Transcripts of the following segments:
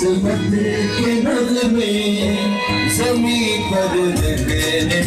किस्मत के नज़्मे ज़मीं पर रहने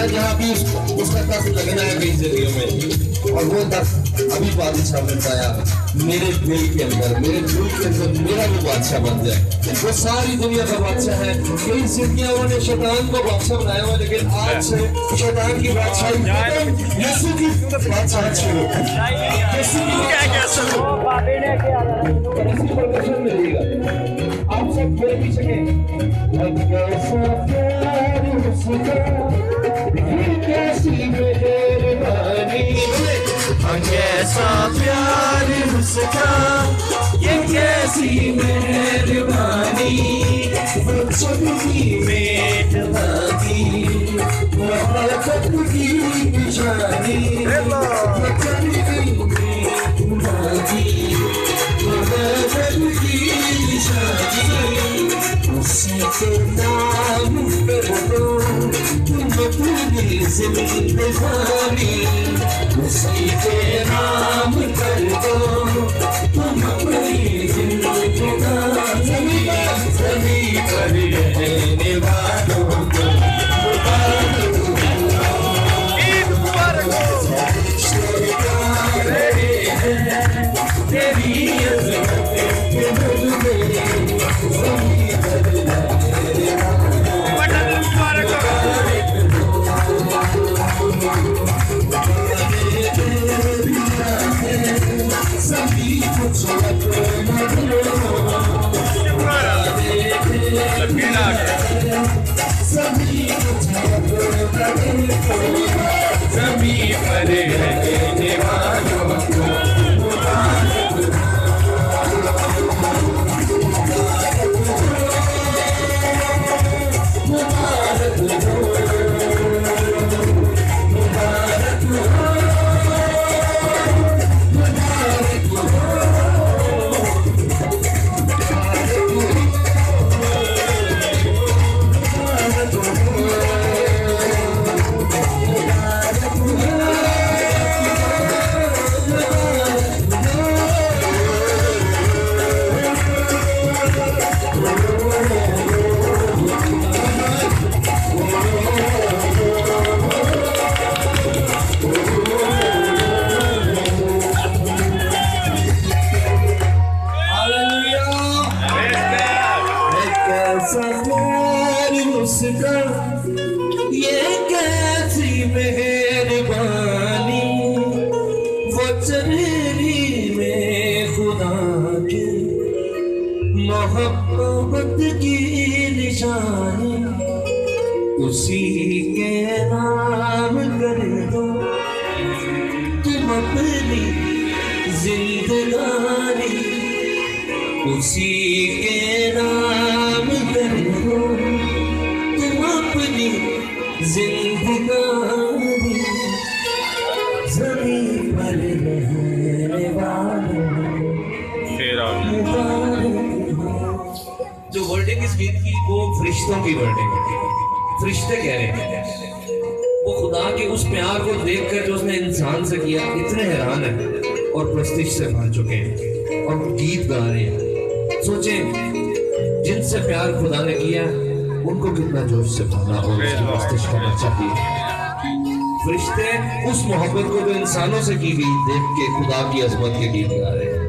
है जहाँ भी उसका दस्त लगना है कई जगह में, और वो दस्त अभी बादशाह बनता है मेरे दिल के अंदर, मेरे दिल के अंदर मेरा भी बादशाह बन जाए। वो सारी दुनिया का बादशाह है। कई जिंदगियां उन्होंने शैतान को बादशाह बनाया हुआ, लेकिन आज से शैतान की बादशाही यीशु की बादशाही शुरू। मिलेगा आप सब बोल भी सके कैसी मेहरबानी, कैसा प्यार उसका, ये कैसी मेहरबानी, सबकी मेहरबानी, मोहब्बत की निशानी, वतन की मेहरबानी, मोहब्बत की निशानी, उसी के नाम पे बोलो तुम अपनी जिंदगानी, उसी के नाम कर दो तुम अपनी जिंदगानी, ज़मीं पर रहने वालों को तेरी अज़मत के दिल में ज़मीं पर रहने सभी कुछ ज़मीं पर रहने वालों को ये कैसी मेहरबानी, वो चरनी में खुदा की मोहब्बत की निशानी, उसी के नाम कर दो तुम अपनी जिंदगानी, उसी के नाम कर दो अपनी जिंदगानी, ज़मीं पर रहने वालों। जो वर्डिंग इस गीत की वो फरिश्तों की वर्डिंग है। फरिश्ते कह रहे हैं वो खुदा के उस प्यार को देखकर जो उसने इंसान से किया, इतने हैरान है और प्रस्तिश से भर चुके हैं और गीत गा रहे हैं। सोचें जिनसे प्यार खुदा ने किया उनको कितना जोश से भरना और प्रस्तिश करना चाहिए। फरिश्ते उस मोहब्बत को जो इंसानों से की गई देख के खुदा की अजमत के गीत गा रहे हैं।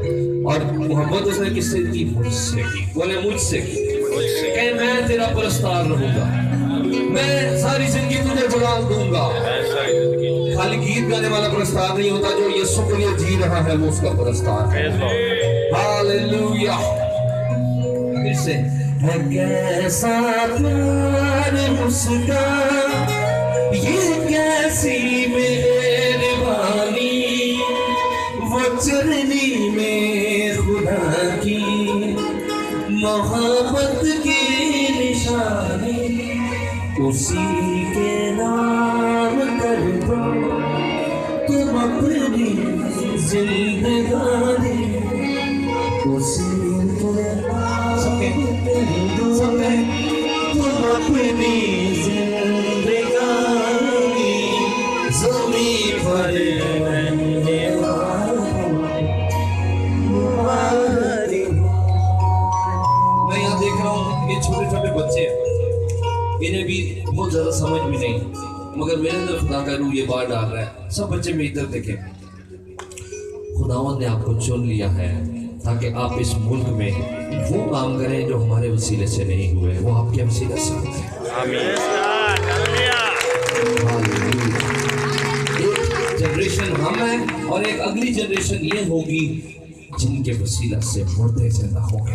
और मोहब्बत उसने किससे की? मुझसे की। बोले मुझसे की। कहे मैं तेरा परस्तार रहूंगा, मैं सारी जिंदगी तुझे जलाल दूंगा। खाली गीत गाने वाला परस्तार नहीं होता, जो यीशु के लिए जी रहा है वो उसका परस्तार है। हालेलुया। फिर से है कैसा प्यार उसका, ये कैसी मेहरबानी, वो चरनी में खुदा की मोहब्बत की निशानी, उसी के नाम कर दो तुम अपनी जिंदगानी, उसी के तुम अपनी जिंदगानी, ज़मीं पर रहने वालों। मैं यहाँ देख रहा हूँ ये छोटे छोटे बच्चे हैं, इन्हें भी बहुत ज्यादा समझ भी नहीं, मगर मेरे अंदर खुदा का रूह ये बात डाल रहा है। सब बच्चे में इधर देखें, खुदावंद ने आपको चुन लिया है ताकि आप इस मुल्क में वो काम करें जो हमारे वसीले से नहीं हुए, वो आपके वसीले से हुए। एक जनरेशन हम हैं और एक अगली जनरेशन ये होगी जिनके वसीला से मुर्दे जिंदा होंगे।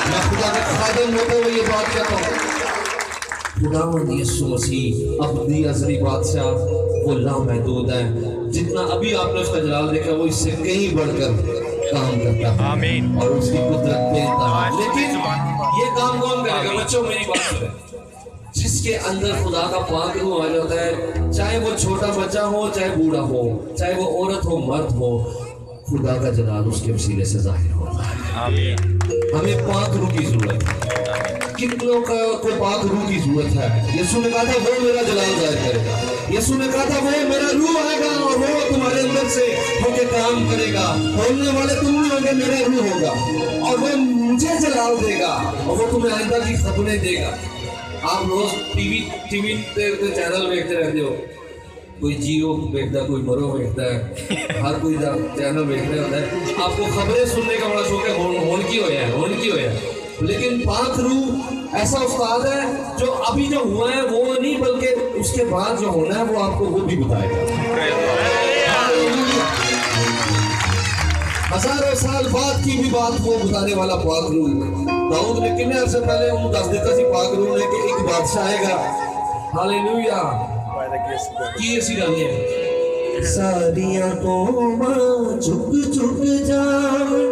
मैं खुदा का खादिम होते हुए ये बात कहता हूँ, खुदावंद यीशु मसीह अब्दी अज़ली बादशाह वो लामहदूद है। जितना अभी आपने उसका जलाल देखा वो इससे कहीं बढ़कर काम करता है। आमीन। और उसकी कुदरत बेताब है। लेकिन ये काम कौन करेगा? बच्चों मेरी बात सुने, जिसके अंदर खुदा का पाक रूह आ जाता है, चाहे वो छोटा बच्चा हो, चाहे बूढ़ा हो, चाहे वो औरत हो, मर्द हो, खुदा का जलाल उसके वसीले से जाहिर होता है। आमीन। हमें पाक रूह की जरूरत है। कितनों को पाक रूह की जरूरत है? यीशु ने कहा था वो मेरा जलाल जाहिर करेगा। यीशु ने कहा था वो मेरा रूह आएगा और वो तुम्हारे अंदर से होके काम करेगा। होने वाले तुम नहीं होंगे, मेरा रूह होगा और वो मुझे जलाल देगा और वो तुम्हें आइंदा की खबरें देगा। आप रोज टीवी पे चैनल देखते रहते हो, कोई जियो देखता है, कोई मरो देखता है, हर कोई चैनल देखते होता है। आपको खबरें सुनने का बड़ा शौक है, होन की होया है। लेकिन पाक रूह ऐसा उस्ताद है जो अभी जो हुआ है वो नहीं, बल्कि उसके बाद जो होना है वो आपको वो भी बताएगा। हजारों साल बाद की भी बात वो बताने वाला पाक रूह। दाऊद ने कितने अर्से पहले उनको दस देता सी पाक रूह ने कि एक बादशाह आएगा। हालेलुया। की ऐसी गल है सारियां कौमां झुक झुक जावन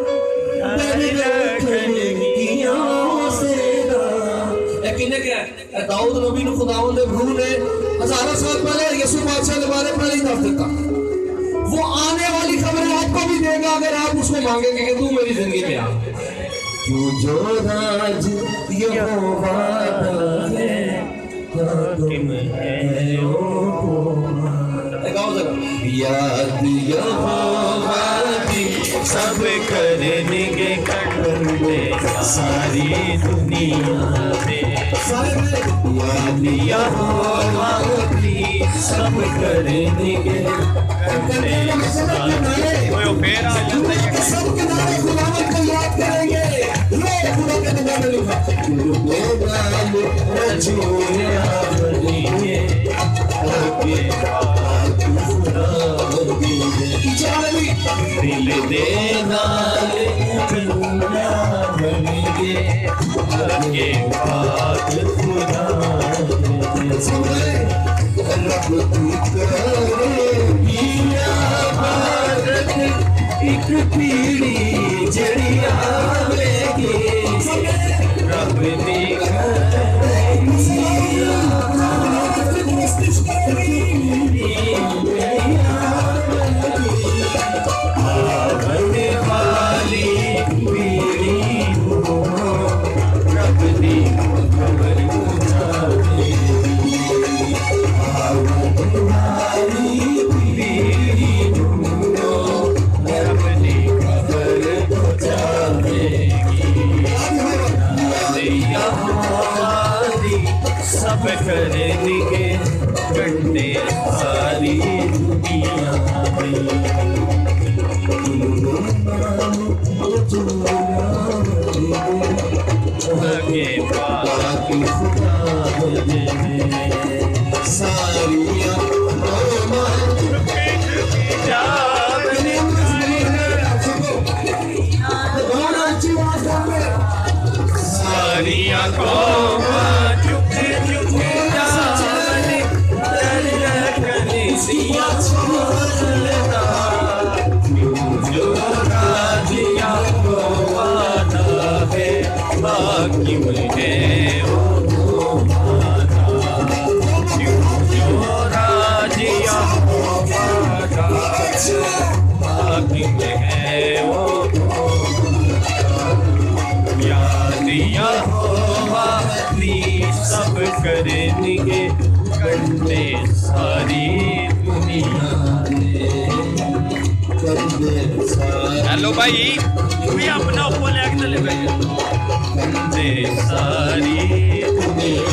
किने क्या है? दाऊद नबी ने खुदावंद रूह ने हजारों साल पहले यीशु बादशाह के बारे में दस देता। वो आने वाली खबरें आपको भी देगा अगर आप उसको मांगेंगे कि तू मेरी जिंदगी में आ। क्यों जो राज यहोवा का है हाकिम है याद यहोवा की सब करेंगे कंडे सारी दुनिया में। याद यहोवा की सब करेंगे कंडे सब किनारे खुदावंद को याद करेंगे। खुदा के नाम में लिखा दिल देना बनेंगे आगे बात खुदा भारत एक पीढ़ी जड़िया लेके रब सब करेंगे कंडे सारी दुनिया सारिया सब करेंगे कंडे सारी दुनिया। हेलो भाई तू भी अपना ऊपर लेके चले भाई कंडे सारी दुनिया।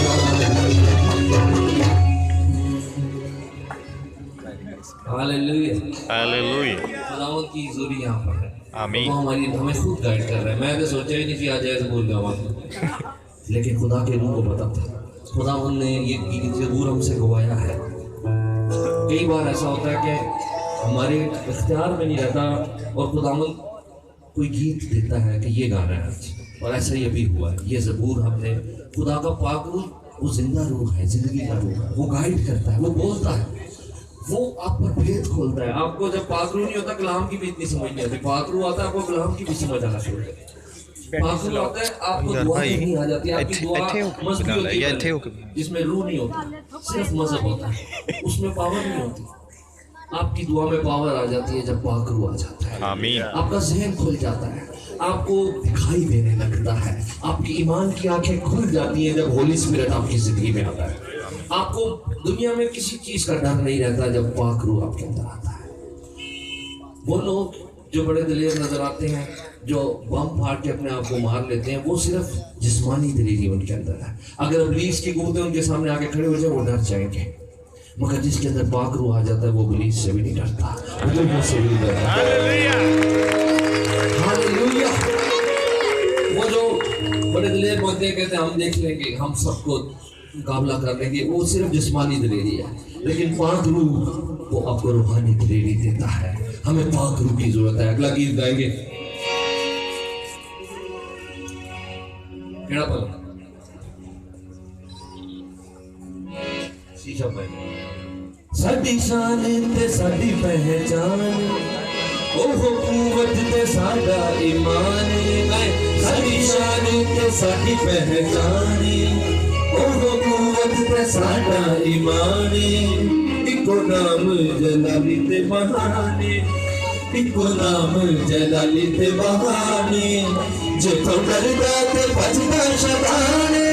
Hallelujah, hallelujah. खुदावंद की हुजूरी यहाँ पर है। आमीन। वो हमारी हमें खुद गाइड कर रहा है। मैं तो सोचा ही नहीं कि आज ऐसे बोल जाऊँ, लेकिन खुदा के रूह को पता था। खुदावंद ने ये गीत जरूर हमसे गवाया है। कई बार ऐसा होता है कि हमारे इख्तियार में नहीं रहता और खुदावंद कोई गीत देता है कि ये गाना है, और ऐसा ही अभी हुआ है। ये ज़बूर हमने, खुदा का पाक रूह, वो जिंदा रूह है, जिंदगी का रूह है, वो गाइड करता है, वो बोलता है, वो आप पर भेद खोलता है। आपको जब पाक रूह नहीं होता, कलाम की भी इतनी समझ नहीं आती। पाक रूह आता है, आपको कलाम की भी समझ आना शुरू होती है। पाक रूह आता है, आपको दुआ नहीं आ जाती, आपकी दुआ मजहबी होती है, जिसमें रूह नहीं होती, सिर्फ मजहब होता है, उसमें पावर नहीं होती। आपकी दुआ में पावर आ जाती है जब पाक रूह आ जाता है। आमीन। आपका जहन खुल जाता है, आपको दिखाई देने लगता है, आपकी ईमान की आंखें खुल जाती हैं जब होली स्पिरिट आपकी जिंदगी में आता है। आपको दुनिया में किसी चीज का डर नहीं रहता जब पाक रूह आपके अंदर आता है। वो लोग जो बड़े दिलेर नजर आते हैं, जो बम फाड़ के अपने आप को मार लेते हैं, वो सिर्फ जिस्मानी दिलेरी उनके अंदर है। अगर पुलिस की कुव्वतें उनके सामने आके खड़े हो जाए, वो डर जाएंगे। मगर जिसके अंदर पाक रूह आ जाता है, वो पुलिस से भी नहीं डरता, वो दुनिया से भी नहीं डरता। हालेलुया। वो जो बड़े दिलेर होते हैं, कहते हैं हम देख लेंगे, हम सबको मुकाबला कर लेंगे, वो सिर्फ जिस्मानी दिलेरी है। लेकिन पाक रूह वो आपको रूहानी दिलेरी देता है। हमें पाक रूह की जरूरत है। अगला गीत गाएंगे, केड़ा पल शीशा पे साडी शान ते साडी पहचान, ओहो कुवत ते साडा ईमान, साडी शान ते साडी पहचान, ओहो कुवत ते साडा ईमान, इको नाम जलाली ते बहाने, इको नाम जलाली ते बहाने, जिथों डरदा ते बचदा शैताने,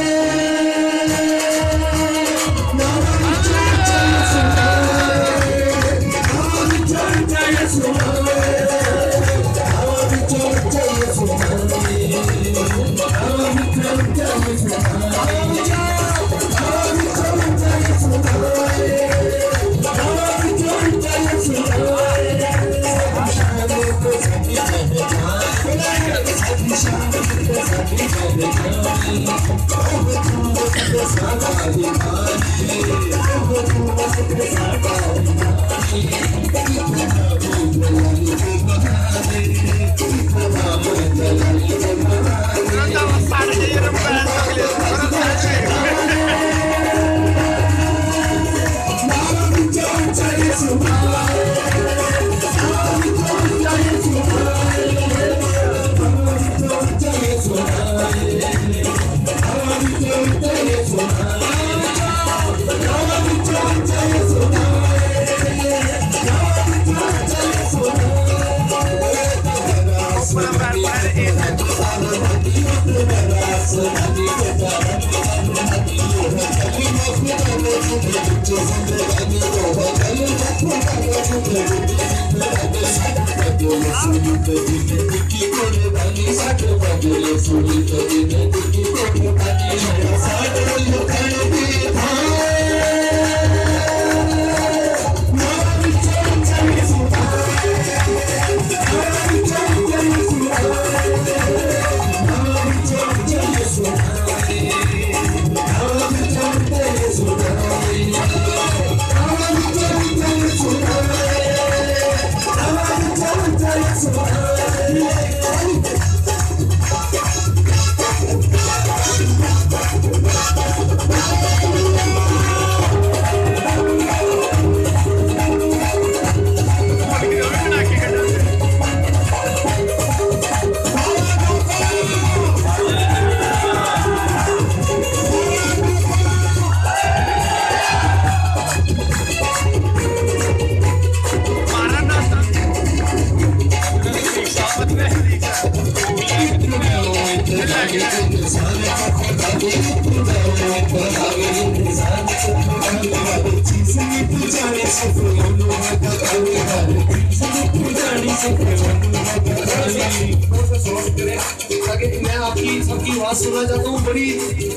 ताकि मैं आपकी सबकी आवाज सुनना चाहता हूँ। बड़ी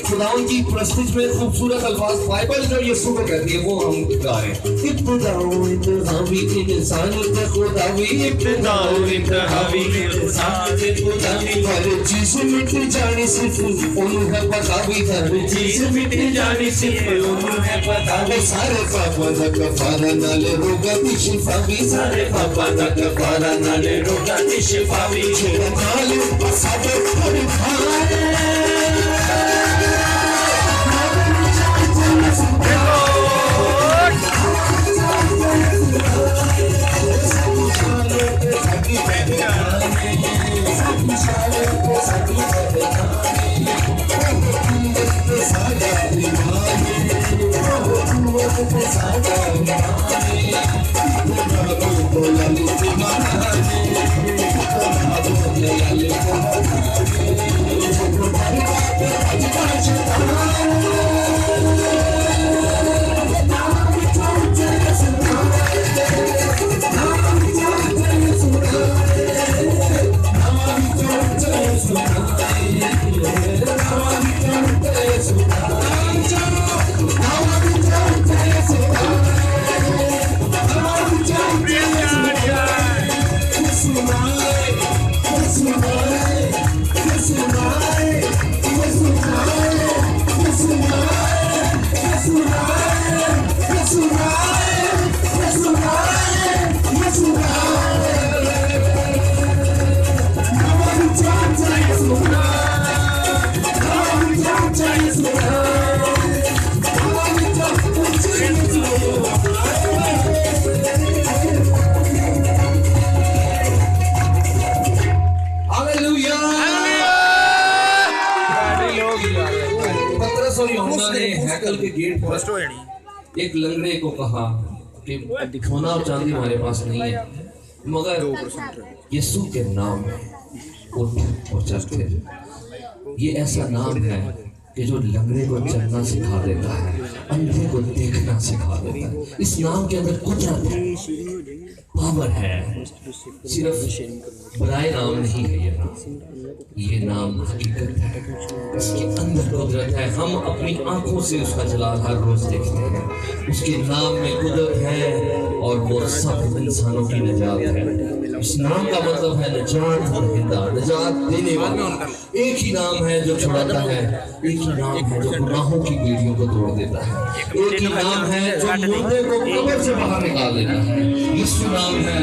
खुदावन की प्रस्तुत में खूबसूरत अल्फाज बाइबल जो यीशु को कहती है वो हम गा रहे हैं। हर चीज मिट जानी सिर्फ उन्हें बतावी, हर चीज मिट जानी सिर्फ उन्हें बतावी। सारे पापा दा कफारा नाले रोगा दी शिफा भी, सारे पापा दा कफारा नाले रोगा दी शिफा भी। छेड़ा नाले सारे हर हैकल के गेट पर एक लंगड़े को कहा कि सोना और चांदी हमारे पास नहीं है, मगर यीशु के नाम में उठ और चलते। ये ऐसा नाम है कि जो लंगड़े को चलना सिखा देता है, अंधे को देखना सिखा देता है। इस नाम के अंदर कुदरत है, पावर है। सिर्फ बुराई नाम नहीं है ये नाम हकीकत है। इसके अंदर कुदरत है। हम अपनी आंखों से उसका जलाल हर रोज देखते हैं। उसके नाम में कुदरत है और वो सब इंसानों की निजात है। इस नाम का मतलब है निजात दहिंदा, निजात देने वाला। एक ही नाम है जो छुड़ाता है, एक ही नाम है जो गुनाहों की बेड़ियों को तोड़ देता है, एक ही नाम है जो मुर्दे को कब्र से बाहर निकाल देता है। यीशु नाम है।